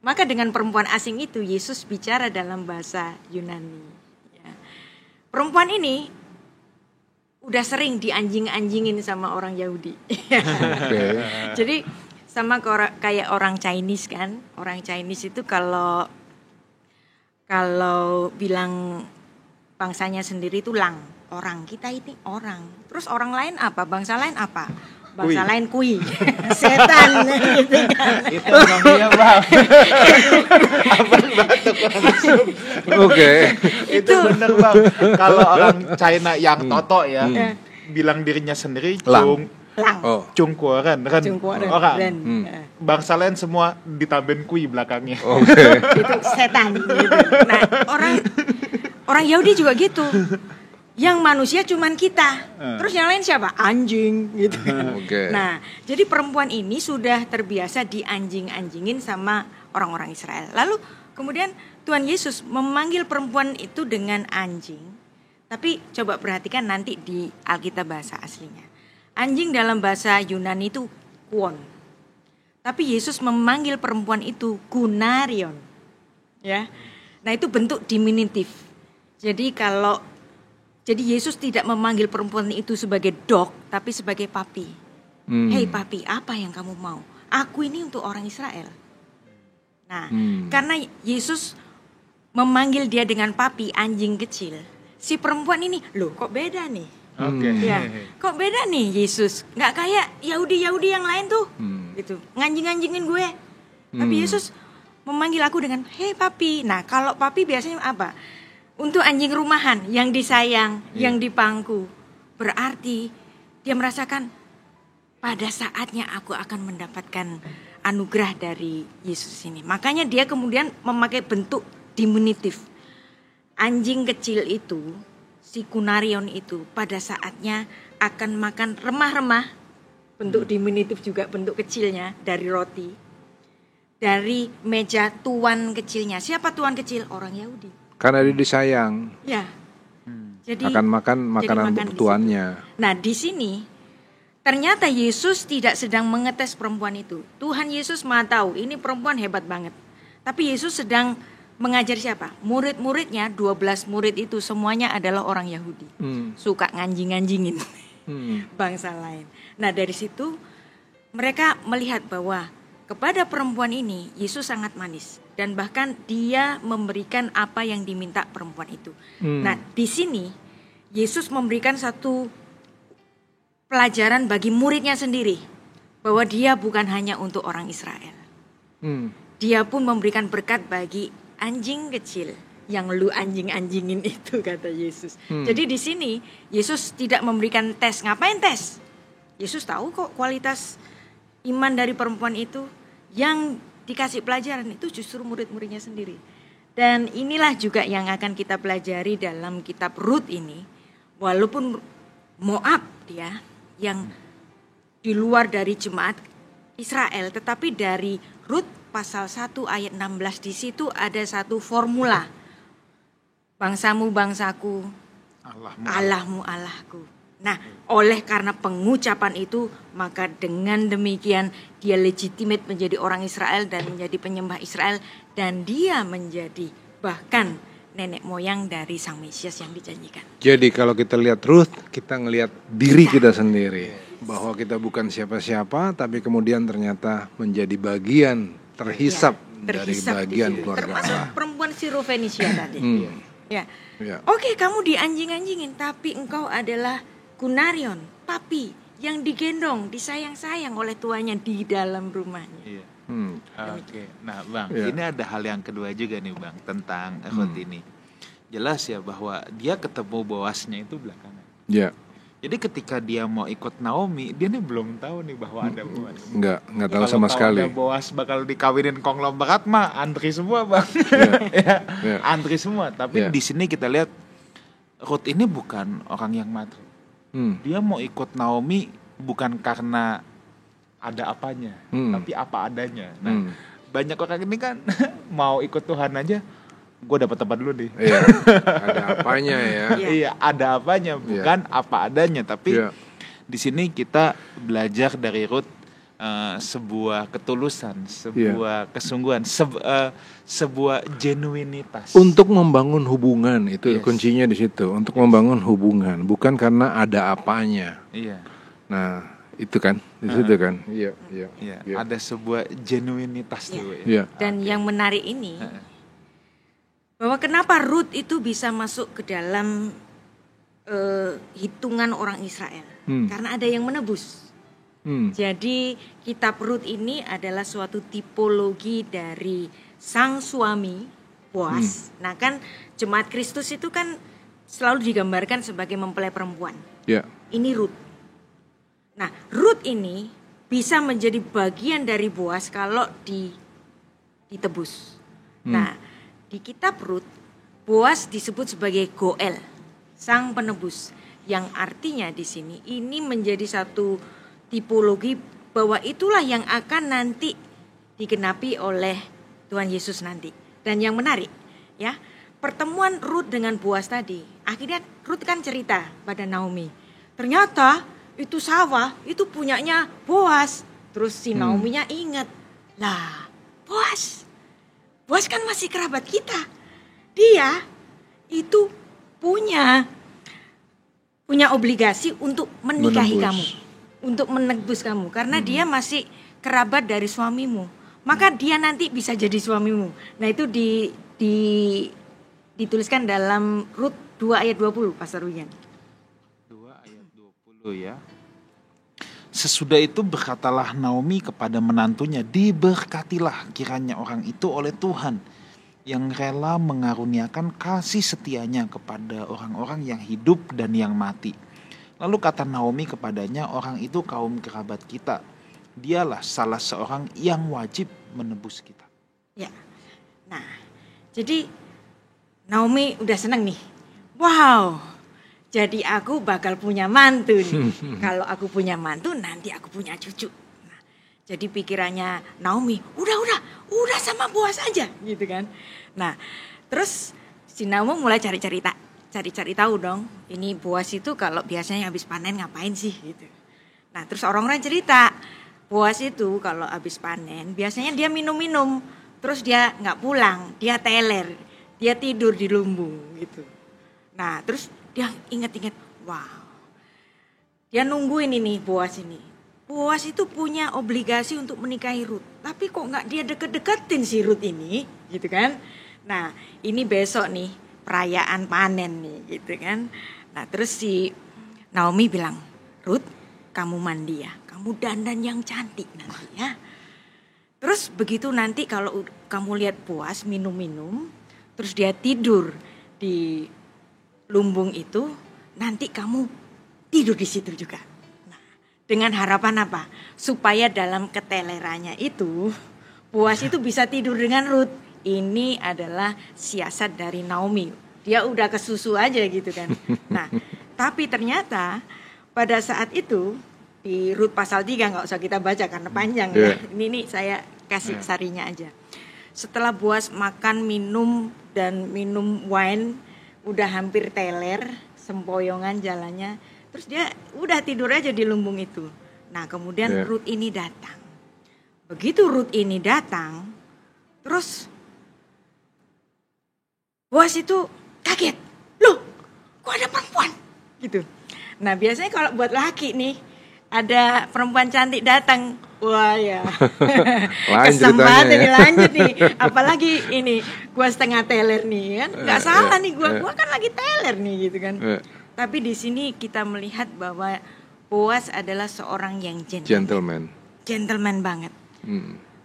Maka dengan perempuan asing itu Yesus bicara dalam bahasa Yunani. Perempuan ini udah sering dianjing-anjingin sama orang Yahudi. Jadi sama kayak orang Chinese kan. Orang Chinese itu kalau bilang bangsanya sendiri itu lang, orang. Kita ini orang. Terus orang lain apa? Bangsa lain apa? Bangsa lain kui. Setan gitu kan. Itu memang dia Bang. Abang batuk langsung. Itu bener Bang. Kalau orang China yang toto ya, bilang dirinya sendiri Cungkuoren kan orang. Bangsa lain semua ditambahin kui belakangnya. Itu setan gitu. Nah, orang Yahudi juga gitu. Yang manusia cuman kita. Terus yang lain siapa? Anjing gitu. Nah, jadi perempuan ini sudah terbiasa dianjing-anjingin sama orang-orang Israel. Lalu kemudian Tuhan Yesus memanggil perempuan itu dengan anjing. Tapi coba perhatikan nanti di Alkitab bahasa aslinya. Anjing dalam bahasa Yunani itu kuon. Tapi Yesus memanggil perempuan itu gunarion. Ya. Nah, itu bentuk diminutif. Jadi Yesus tidak memanggil perempuan itu sebagai dog, tapi sebagai papi. Hei papi, apa yang kamu mau? Aku ini untuk orang Israel. Nah, karena Yesus memanggil dia dengan papi, anjing kecil. Si perempuan ini, loh kok beda nih? Ya, kok beda nih Yesus? Nggak kayak Yahudi yang lain tuh, gitu, nganjing-nganjingin gue. Tapi Yesus memanggil aku dengan, hei papi. Nah, kalau papi biasanya apa? Untuk anjing rumahan yang disayang, yang dipangku, berarti dia merasakan pada saatnya aku akan mendapatkan anugerah dari Yesus ini. Makanya dia kemudian memakai bentuk diminutif. Anjing kecil itu, si kunarion itu pada saatnya akan makan remah-remah, bentuk diminutif juga bentuk kecilnya dari roti. Dari meja tuan kecilnya. Siapa tuan kecil? Orang Yahudi. Karena dia disayang, Ya. Jadi akan makan makanan makan di tuannya. situ. Nah, di sini ternyata Yesus tidak sedang mengetes perempuan itu. Tuhan Yesus Maha tahu, ini perempuan hebat banget. Tapi Yesus sedang mengajar siapa? Murid-muridnya, 12 murid itu semuanya adalah orang Yahudi. Suka nganjing-nganjingin bangsa lain. Nah, dari situ mereka melihat bahwa kepada perempuan ini Yesus sangat manis. Dan bahkan dia memberikan apa yang diminta perempuan itu. Nah, di sini Yesus memberikan satu pelajaran bagi muridnya sendiri. Bahwa dia bukan hanya untuk orang Israel. Dia pun memberikan berkat bagi anjing kecil. Yang lu anjing-anjingin itu, kata Yesus. Jadi di sini Yesus tidak memberikan tes. Ngapain tes? Yesus tahu kok kualitas iman dari perempuan itu. Yang dikasih pelajaran itu justru murid-muridnya sendiri. Dan inilah juga yang akan kita pelajari dalam kitab Rut ini. Walaupun Moab dia yang di luar dari jemaat Israel, tetapi dari Rut pasal 1 ayat 16 di situ ada satu formula. Bangsamu bangsaku, Allahmu Allahku. Nah, oleh karena pengucapan itu, maka dengan demikian dia legitimate menjadi orang Israel dan menjadi penyembah Israel. Dan dia menjadi bahkan nenek moyang dari Sang Mesias yang dijanjikan. Jadi kalau kita lihat Ruth, kita ngelihat diri kita sendiri. Bahwa kita bukan siapa-siapa, tapi kemudian ternyata menjadi bagian terhisap dari bagian keluarga Allah. Termasuk perempuan Sirofenisia tadi. Ya. Oke, kamu dianjing-anjingin, tapi engkau adalah kunarion, papi yang digendong, disayang-sayang oleh tuannya di dalam rumahnya. Iya. Oke. Nah, Bang, ini ada hal yang kedua juga nih, Bang, tentang Ruth ini. Jelas ya bahwa dia ketemu Boasnya itu belakangan. Iya. Jadi ketika dia mau ikut Naomi, dia nih belum tahu nih bahwa ada Boas. Enggak tahu sama sekali. Kalau Boas bakal dikawinin konglomerat mah antri semua, Bang. Antri semua. Tapi di sini kita lihat Ruth ini bukan orang yang matre. Dia mau ikut Naomi bukan karena ada apanya, tapi apa adanya. Nah, banyak orang ini kan mau ikut Tuhan aja, gue dapat tempat dulu nih. Iya, ada apanya ya. Iya, ada apanya, bukan apa adanya. Tapi di sini kita belajar dari Ruth sebuah ketulusan, sebuah kesungguhan, sebuah genuinitas. Untuk membangun hubungan itu kuncinya di situ. Untuk membangun hubungan, bukan karena ada apanya. Iya. Nah, itu kan di situ kan. Iya. Ada sebuah genuinitas tuh. Iya. Dan yang menarik ini bahwa kenapa Ruth itu bisa masuk ke dalam hitungan orang Israel? Karena ada yang menebus. Jadi kitab Rut ini adalah suatu tipologi dari sang suami Boas. Nah kan jemaat Kristus itu kan selalu digambarkan sebagai mempelai perempuan. Ini Rut. Nah Rut ini bisa menjadi bagian dari Boas kalau ditebus. Nah di kitab Rut Boas disebut sebagai Goel, sang penebus. Yang artinya di sini ini menjadi satu tipologi bahwa itulah yang akan nanti digenapi oleh Tuhan Yesus nanti. Dan yang menarik ya, pertemuan Rut dengan Boas tadi, akhirnya Rut kan cerita pada Naomi, ternyata itu sawah itu punyanya Boas. Terus si Naominya ingat, lah Boas kan masih kerabat kita, dia itu punya obligasi untuk menikahi kamu, untuk menebus kamu, karena dia masih kerabat dari suamimu, maka dia nanti bisa jadi suamimu. Nah itu dituliskan dalam Rut 2 ayat 20, Pastor Wian. 2 ayat 20 ya. Sesudah itu berkatalah Naomi kepada menantunya, diberkatilah kiranya orang itu oleh Tuhan, yang rela mengaruniakan kasih setianya kepada orang-orang yang hidup dan yang mati. Lalu kata Naomi kepadanya, orang itu kaum kerabat kita. Dialah salah seorang yang wajib menebus kita. Ya. Nah, jadi Naomi udah seneng nih. Wow, jadi aku bakal punya mantu nih. Kalau aku punya mantu, nanti aku punya cucu. Nah, jadi pikirannya Naomi, udah sama Boas aja gitu kan. Nah, terus si Naomi mulai cari-cari tahu dong. Ini Boas itu kalau biasanya habis panen ngapain sih gitu. Nah, terus orang-orang cerita, Boas itu kalau habis panen biasanya dia minum-minum, terus dia nggak pulang, dia teler, dia tidur di lumbung gitu. Nah, terus dia ingat-ingat, wow, dia nungguin ini Boas ini. Boas itu punya obligasi untuk menikahi Rut, tapi kok nggak dia deket-deketin si Rut ini, gitu kan? Nah, ini besok nih perayaan panen nih, gitu kan? Nah, terus si Naomi bilang, Rut, kamu mandi ya, kamu dandan yang cantik nanti ya. Terus begitu nanti kalau kamu lihat Boas minum-minum, terus dia tidur di lumbung itu, nanti kamu tidur di situ juga. Dengan harapan apa? Supaya dalam ketelerannya itu, Boas itu bisa tidur dengan Rut. Ini adalah siasat dari Naomi. Dia udah kesusu aja gitu kan. Nah, tapi ternyata pada saat itu, di Rut pasal 3, gak usah kita baca karena panjang ya. Ini saya kasih sarinya aja. Setelah Boas makan, minum, dan minum wine, udah hampir teler, sempoyongan jalannya, terus dia udah tidur aja di lumbung itu. Nah, kemudian Rut ini datang. Begitu Rut ini datang, terus Boas itu kaget. Loh, kok ada perempuan? Gitu. Nah, biasanya kalau buat laki nih, ada perempuan cantik datang, wah ya, kesempatan ini lanjut nih. Apalagi ini, gua setengah teler nih kan, nggak salah nih gua kan lagi teler nih gitu kan. Tapi di sini kita melihat bahwa Boas adalah seorang yang gentleman banget.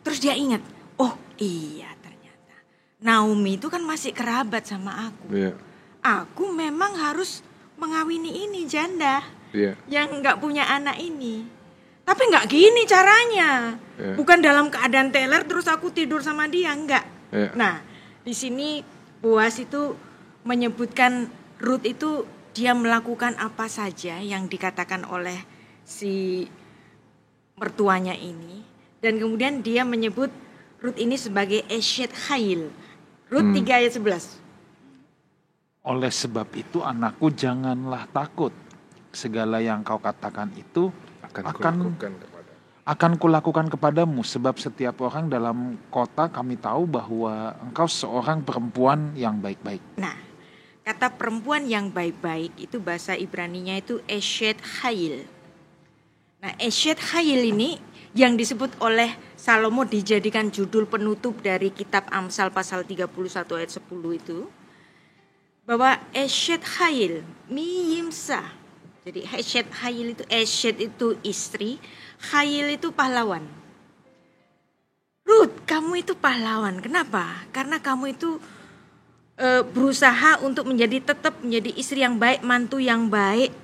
Terus dia ingat, oh iya ternyata Naomi itu kan masih kerabat sama aku. Aku memang harus mengawini ini janda yang nggak punya anak ini. Tapi nggak gini caranya. Bukan dalam keadaan teler terus aku tidur sama dia, enggak. Nah, di sini Boas itu menyebutkan Rut itu dia melakukan apa saja yang dikatakan oleh si mertuanya ini. Dan kemudian dia menyebut Rut ini sebagai Eshet Chayil. Rut 3 ayat 11. Oleh sebab itu anakku janganlah takut. Segala yang kau katakan itu akan kulakukan kepadamu. Sebab setiap orang dalam kota kami tahu bahwa engkau seorang perempuan yang baik-baik. Nah, kata perempuan yang baik-baik itu bahasa Ibraninya itu Eshet Chayil. Nah, Eshet Chayil ini yang disebut oleh Salomo dijadikan judul penutup dari kitab Amsal pasal 31 ayat 10 itu. Bahwa Eshet Chayil, miyimsa. Jadi Eshet Chayil itu, Eshet itu istri, Chayil itu pahlawan. Rut, kamu itu pahlawan. Kenapa? Karena kamu itu berusaha untuk tetap menjadi istri yang baik, mantu yang baik,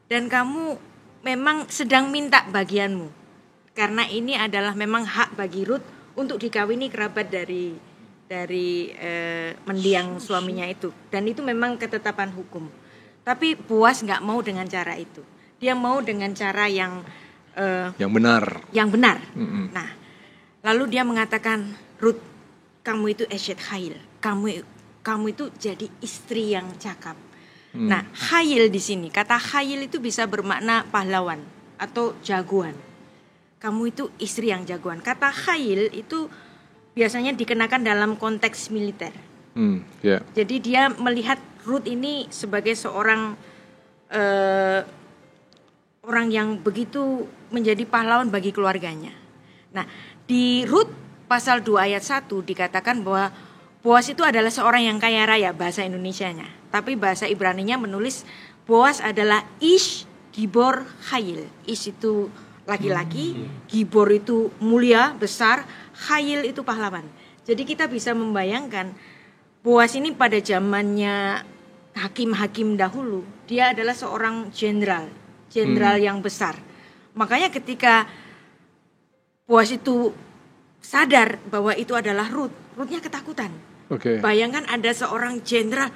dan kamu memang sedang minta bagianmu, karena ini adalah memang hak bagi Rut untuk dikawini kerabat dari mendiang suaminya itu, dan itu memang ketetapan hukum. Tapi Boas nggak mau dengan cara itu, dia mau dengan cara yang benar. Nah, lalu dia mengatakan, Rut, kamu itu Eshet Chayil, kamu itu jadi istri yang cakap. Nah, Chayil di sini, kata Chayil itu bisa bermakna pahlawan atau jagoan. Kamu itu istri yang jagoan. Kata Chayil itu biasanya dikenakan dalam konteks militer. Jadi dia melihat Rut ini sebagai seorang orang yang begitu menjadi pahlawan bagi keluarganya. Nah, di Rut pasal 2 ayat 1 dikatakan bahwa Boas itu adalah seorang yang kaya raya, bahasa Indonesianya. Tapi bahasa Ibraninya menulis Boas adalah Ish Gibor Chayil. Ish itu laki-laki, Gibor itu mulia, besar, Chayil itu pahlawan. Jadi kita bisa membayangkan Boas ini pada zamannya hakim-hakim dahulu, dia adalah seorang jenderal yang besar. Makanya ketika Boas itu sadar bahwa itu adalah Ruthnya ketakutan. Oke. Bayangkan ada seorang jenderal,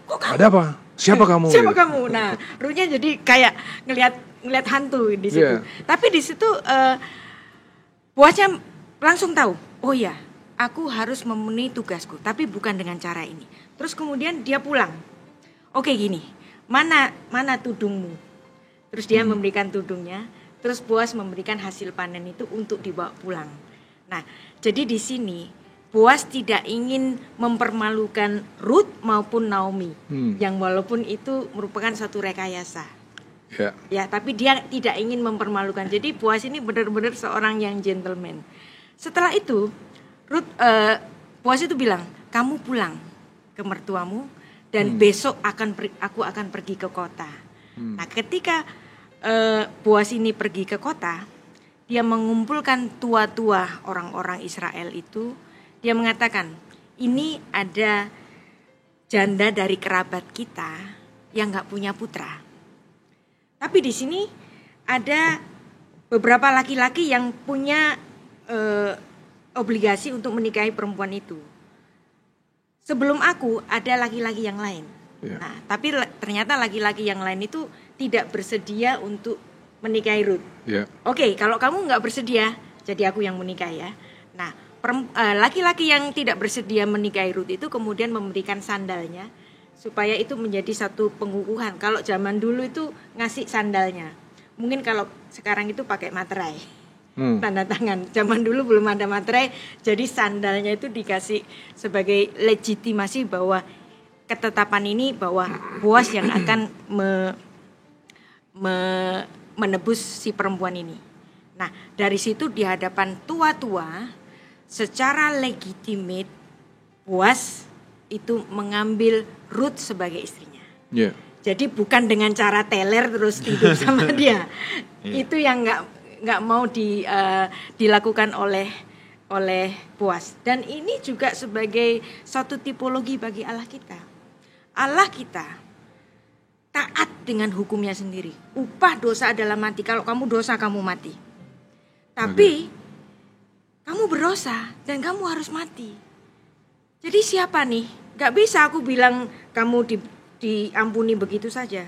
kok kamu? Ada apa? Siapa kamu? Siapa gitu? kamu? Nah, Ruthnya jadi kayak ngelihat hantu di situ. Yeah. Tapi di situ Boasnya langsung tahu, oh ya, aku harus memenuhi tugasku, tapi bukan dengan cara ini. Terus kemudian dia pulang. Oke gini, mana tudungmu? Terus dia memberikan tudungnya. Terus Boas memberikan hasil panen itu untuk dibawa pulang. Nah, jadi di sini Boas tidak ingin mempermalukan Ruth maupun Naomi, yang walaupun itu merupakan satu rekayasa. Ya. Ya, tapi dia tidak ingin mempermalukan. Jadi Boas ini benar-benar seorang yang gentleman. Setelah itu, Boas itu bilang, kamu pulang ke mertuamu dan besok aku akan pergi ke kota. Nah, ketika Boas ini pergi ke kota, dia mengumpulkan tua-tua orang-orang Israel itu. Dia mengatakan, ini ada janda dari kerabat kita yang nggak punya putra. Tapi di sini ada beberapa laki-laki yang punya obligasi untuk menikahi perempuan itu. Sebelum aku ada laki-laki yang lain. Yeah. Nah, tapi ternyata laki-laki yang lain itu tidak bersedia untuk menikahi Ruth. Yeah. Oke, kalau kamu nggak bersedia, jadi aku yang menikah ya. Nah, laki-laki yang tidak bersedia menikahi Ruth itu kemudian memberikan sandalnya supaya itu menjadi satu pengukuhan. Kalau zaman dulu itu ngasih sandalnya. Mungkin kalau sekarang itu pakai materai. Tanda tangan. Zaman dulu belum ada materai, jadi sandalnya itu dikasih sebagai legitimasi bahwa ketetapan ini bahwa Boas yang akan menebus si perempuan ini. Nah, dari situ di hadapan tua-tua secara legitimate Boas itu mengambil Ruth sebagai istrinya. Yeah. Jadi bukan dengan cara teler terus tidur sama dia. Yeah. Itu yang nggak mau dilakukan oleh Boas. Dan ini juga sebagai suatu tipologi bagi Allah kita. Allah kita taat dengan hukumnya sendiri. Upah dosa adalah mati. Kalau kamu dosa kamu mati. Tapi kamu berdosa dan kamu harus mati. Jadi siapa nih? Gak bisa aku bilang kamu diampuni begitu saja.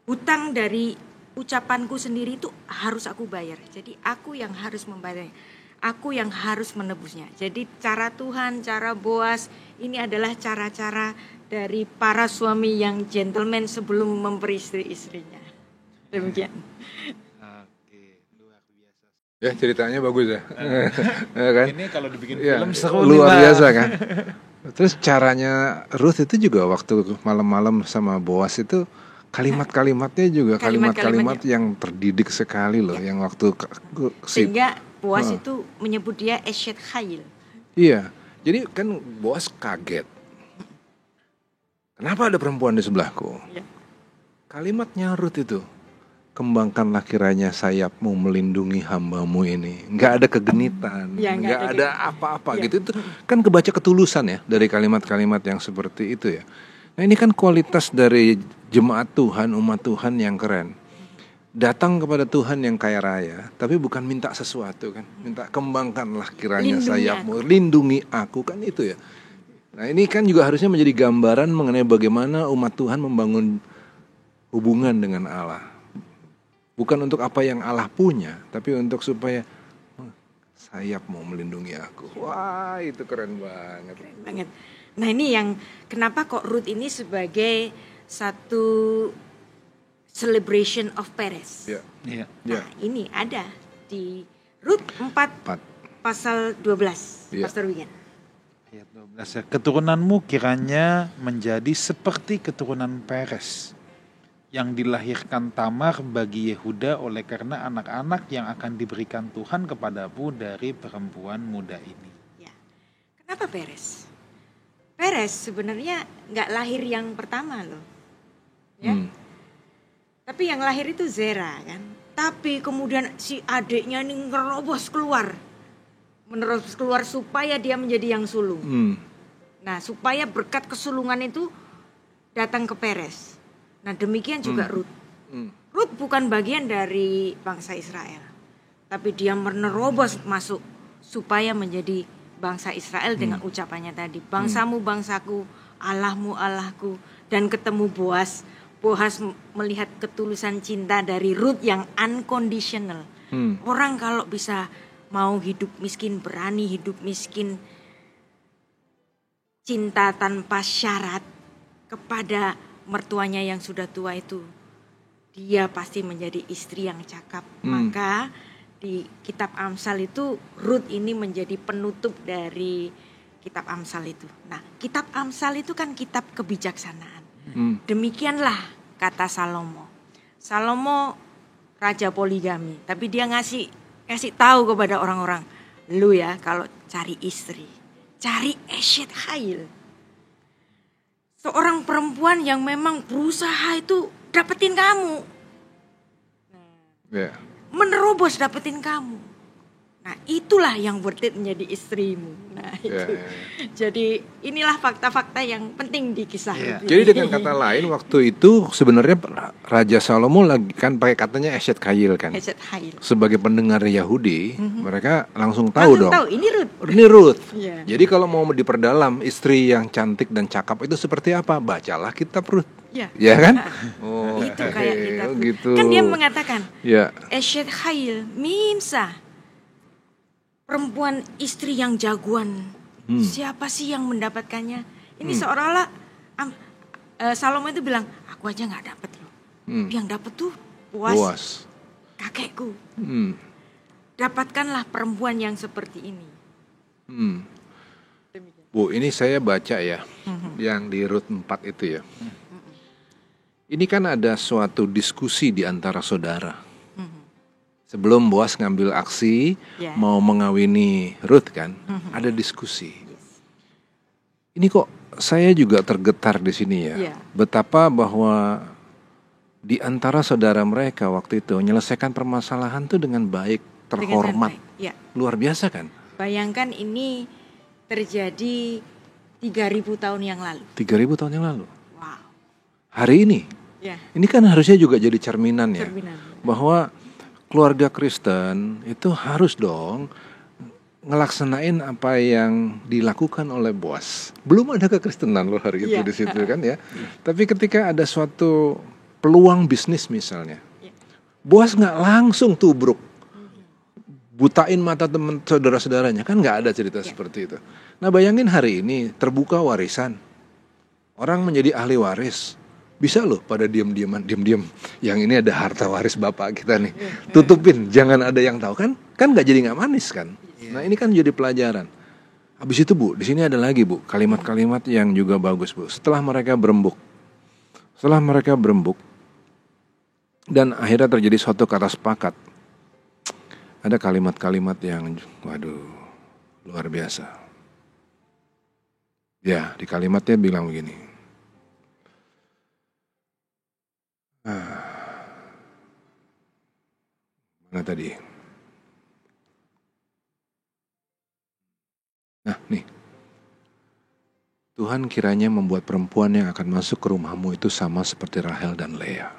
Hutang dari ucapanku sendiri itu harus aku bayar. Jadi aku yang harus membayarnya. Aku yang harus menebusnya. Jadi cara Tuhan, cara Boas ini adalah cara-cara dari para suami yang gentleman sebelum memberi istri-istrinya. Demikian. Ya, ceritanya bagus ya. Kan? Ini kalau dibikin film seru luar biasa kan. Terus caranya Ruth itu juga waktu malam-malam sama Boas itu kalimat-kalimatnya juga kalimat-kalimat yang terdidik sekali loh, yang waktu sehingga Boas itu menyebut dia Eshet Chayil. Iya. Jadi kan Boas kaget. Kenapa ada perempuan di sebelahku? Ya. Kalimatnya Ruth itu, kembangkanlah kiranya sayapmu melindungi hambamu ini. Nggak ada kegenitan, ya, nggak ada apa-apa ya. Gitu. Itu kan kebaca ketulusan ya dari kalimat-kalimat yang seperti itu ya. Nah ini kan kualitas dari jemaat Tuhan, umat Tuhan yang keren. Datang kepada Tuhan yang kaya raya, tapi bukan minta sesuatu kan. Minta kembangkanlah kiranya sayapmu, lindungi aku kan itu ya. Nah ini kan juga harusnya menjadi gambaran mengenai bagaimana umat Tuhan membangun hubungan dengan Allah. Bukan untuk apa yang Allah punya, tapi untuk supaya sayap mau melindungi aku. Wah, itu keren banget. Keren banget. Nah, ini yang kenapa kok Ruth ini sebagai satu celebration of Perez. Ya. Yeah. Nah, ini ada di Ruth 4 pasal 12. Yeah. Pastor Wigan. Ayat 12. Keturunanmu kiranya menjadi seperti keturunan Perez, yang dilahirkan Tamar bagi Yehuda oleh karena anak-anak yang akan diberikan Tuhan kepadamu dari perempuan muda ini. Ya. Kenapa Perez? Perez sebenarnya nggak lahir yang pertama loh, ya. Tapi yang lahir itu Zera kan. Tapi kemudian si adiknya ini ngerobos keluar, menerus keluar supaya dia menjadi yang sulung. Nah, supaya berkat kesulungan itu datang ke Peres. Nah, demikian juga Rut. Rut bukan bagian dari bangsa Israel, tapi dia menerobos masuk supaya menjadi bangsa Israel dengan ucapannya tadi, bangsamu bangsaku, Allahmu Allahku, dan ketemu Boas. Boas melihat ketulusan cinta dari Rut yang unconditional. Orang kalau bisa mau hidup miskin, berani hidup miskin, cinta tanpa syarat kepada mertuanya yang sudah tua itu, dia pasti menjadi istri yang cakap. Maka di kitab Amsal itu Rut ini menjadi penutup dari kitab Amsal itu. Nah, kitab Amsal itu kan kitab kebijaksanaan. Demikianlah kata Salomo. Salomo raja poligami, tapi dia ngasih tahu kepada orang-orang, lu ya kalau cari istri, cari Eshet Hail. Seorang perempuan yang memang berusaha itu dapetin kamu. Menerobos dapetin kamu. Nah, itulah yang worth it menjadi istrimu. Nah, itu. Jadi inilah fakta-fakta yang penting di kisah Rut. Jadi dengan kata lain, waktu itu sebenarnya Raja Salomo lagi kan pakai katanya Eshet Hail kan. Eshet Hail. Sebagai pendengar Yahudi, mereka langsung tahu dong. Tahu ini Rut. Ini Rut. Jadi kalau mau diperdalam istri yang cantik dan cakap itu seperti apa, bacalah kitab Rut. Ya kan? Itu kayak kitab Rut. Gitu. Kan dia mengatakan, Eshet Hail Mimsa. Perempuan istri yang jagoan, siapa sih yang mendapatkannya? Ini seolah-olah Salomo itu bilang, aku aja nggak dapet loh. Yang dapet tuh Boas, kakekku. Dapatkanlah perempuan yang seperti ini. Bu, ini saya baca ya, yang di Rut 4 itu ya. Ini kan ada suatu diskusi di antara saudara. Sebelum Boas ngambil aksi mau mengawini Rut kan, ada diskusi. Ini kok saya juga tergetar di sini ya. Betapa bahwa di antara saudara mereka waktu itu menyelesaikan permasalahan tuh dengan baik, terhormat. Luar biasa kan? Bayangkan ini terjadi 3.000 tahun yang lalu. 3.000 tahun yang lalu. Wow. Hari ini. Ini kan harusnya juga jadi cerminan ya. Bahwa keluarga Kristen itu harus dong ngelaksanain apa yang dilakukan oleh Boas. Belum ada kekristenan loh hari itu di situ kan ya. Tapi ketika ada suatu peluang bisnis misalnya, Boas nggak langsung tubruk, butain mata teman saudara-saudaranya, kan nggak ada cerita seperti itu. Nah bayangin hari ini terbuka warisan, orang menjadi ahli waris. Bisa loh pada diam. Yang ini ada harta waris bapak kita nih. Tutupin, jangan ada yang tahu kan? Kan nggak jadi nggak manis kan? Nah ini kan jadi pelajaran. Habis itu Bu, di sini ada lagi Bu kalimat-kalimat yang juga bagus Bu. Setelah mereka berembuk dan akhirnya terjadi suatu kata sepakat. Ada kalimat-kalimat yang, waduh, luar biasa. Ya, di kalimatnya bilang begini. Mana tadi? Nah nih, Tuhan kiranya membuat perempuan yang akan masuk ke rumahmu itu sama seperti Rahel dan Lea,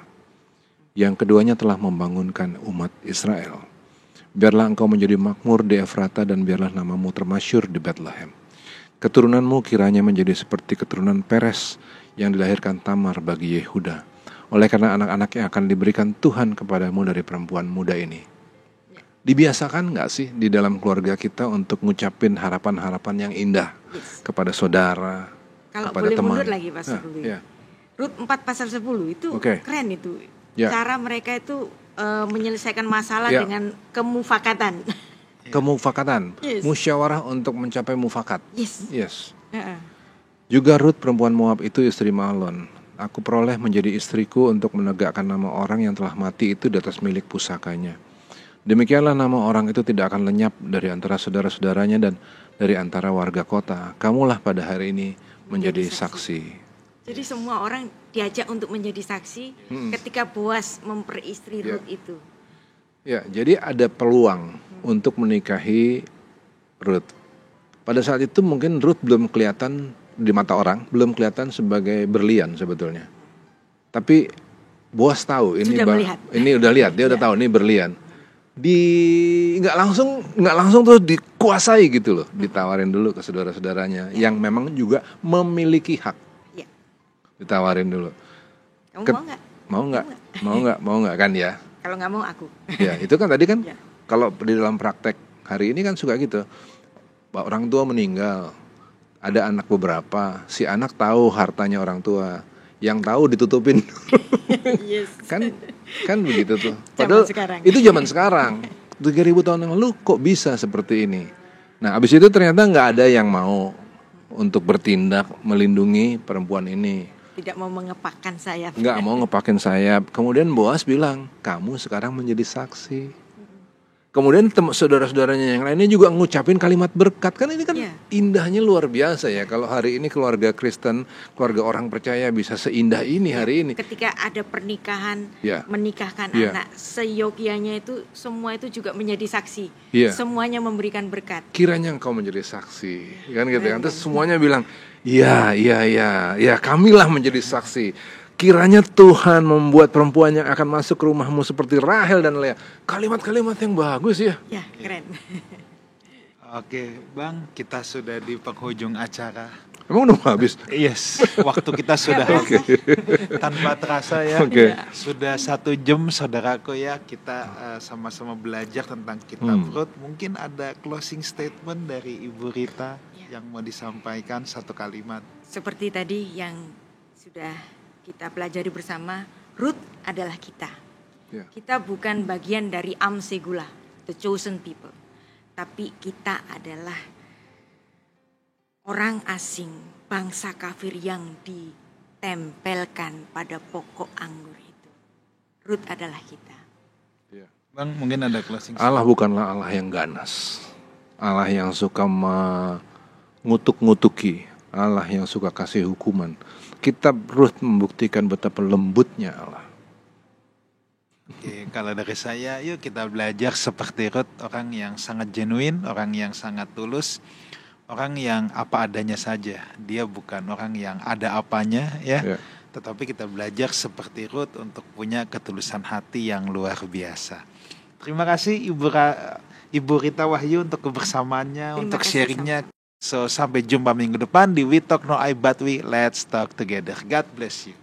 yang keduanya telah membangunkan umat Israel. Biarlah engkau menjadi makmur di Efrata dan biarlah namamu termasyhur di Bethlehem. Keturunanmu kiranya menjadi seperti keturunan Peres yang dilahirkan Tamar bagi Yehuda. Oleh karena anak-anaknya akan diberikan Tuhan kepadamu dari perempuan muda ini. Dibiasakan gak sih di dalam keluarga kita untuk ngucapin harapan-harapan yang indah kepada saudara, kalau kepada boleh teman. mundur lagi Pak Dulu. Rut 4 pasal 10 itu keren itu. Cara mereka itu menyelesaikan masalah dengan kemufakatan. Kemufakatan, musyawarah untuk mencapai mufakat. Yes. Juga Rut perempuan Moab itu istri Mahlon. Aku peroleh menjadi istriku untuk menegakkan nama orang yang telah mati itu di atas milik pusakanya. Demikianlah nama orang itu tidak akan lenyap dari antara saudara-saudaranya dan dari antara warga kota. Kamulah pada hari ini menjadi saksi. Jadi semua orang diajak untuk menjadi saksi ketika Boas memperistri Rut itu. Ya, jadi ada peluang untuk menikahi Ruth. Pada saat itu mungkin Ruth belum kelihatan di mata orang, belum kelihatan sebagai berlian sebetulnya. Tapi Boas tahu ini udah lihat, dia udah tahu ini berlian. Nggak langsung terus dikuasai gitu loh, ditawarin dulu ke saudara-saudaranya yang memang juga memiliki hak. Ya. Ditawarin dulu. Kamu Mau nggak kan ya? Kalau nggak mau aku. Ya itu kan tadi kan Ya. kalau di dalam praktek hari ini kan suka gitu. Orang tua meninggal, ada anak beberapa, si anak tahu hartanya orang tua, yang tahu ditutupin. Yes. kan begitu tuh. Padahal itu zaman sekarang. 3000 tahun yang lalu kok bisa seperti ini. Nah, abis itu ternyata nggak ada yang mau untuk bertindak melindungi perempuan ini. Tidak mau mengepakkan sayap. Nggak mau ngepakin sayap. Kemudian Boas bilang, kamu sekarang menjadi saksi. Kemudian saudara-saudaranya yang lainnya juga ngucapin kalimat berkat. Kan ini kan indahnya luar biasa ya. Kalau hari ini keluarga Kristen, keluarga orang percaya bisa seindah ini hari ini. Ketika ada pernikahan, menikahkan anak, seyogianya itu semua itu juga menjadi saksi. Semuanya memberikan berkat. Kiranya engkau menjadi saksi. Kan gitu kan. Terus semuanya bilang, ya kamilah menjadi saksi. Kiranya Tuhan membuat perempuan yang akan masuk ke rumahmu seperti Rahel dan Lea. Kalimat-kalimat yang bagus ya. Ya, keren. Oke, Bang, kita sudah di penghujung acara. Emang udah habis? Yes, waktu kita sudah habis. Tanpa terasa ya. Sudah 1 jam, saudaraku ya. Kita sama-sama belajar tentang kitab Rut. Mungkin ada closing statement dari Ibu Rita yang mau disampaikan, 1 kalimat. Seperti tadi yang sudah kita pelajari bersama, Rut adalah kita. Kita bukan bagian dari Segula, the chosen people. Tapi kita adalah orang asing, bangsa kafir yang ditempelkan pada pokok anggur itu. Rut adalah kita. Bang, mungkin ada closing. Allah bukanlah Allah yang ganas. Allah yang suka mengutuk-ngutuki. Allah yang suka kasih hukuman. Kitab Rut membuktikan betapa lembutnya Allah. Oke, kalau dari saya, yuk kita belajar seperti Rut, orang yang sangat genuine, orang yang sangat tulus, orang yang apa adanya saja. Dia bukan orang yang ada apanya ya. Tetapi kita belajar seperti Rut untuk punya ketulusan hati yang luar biasa. Terima kasih Ibu Rita Wahyu untuk kebersamaannya, untuk sharingnya. So, sampai jumpa minggu depan di We Talk No I But We Let's Talk Together. God bless you.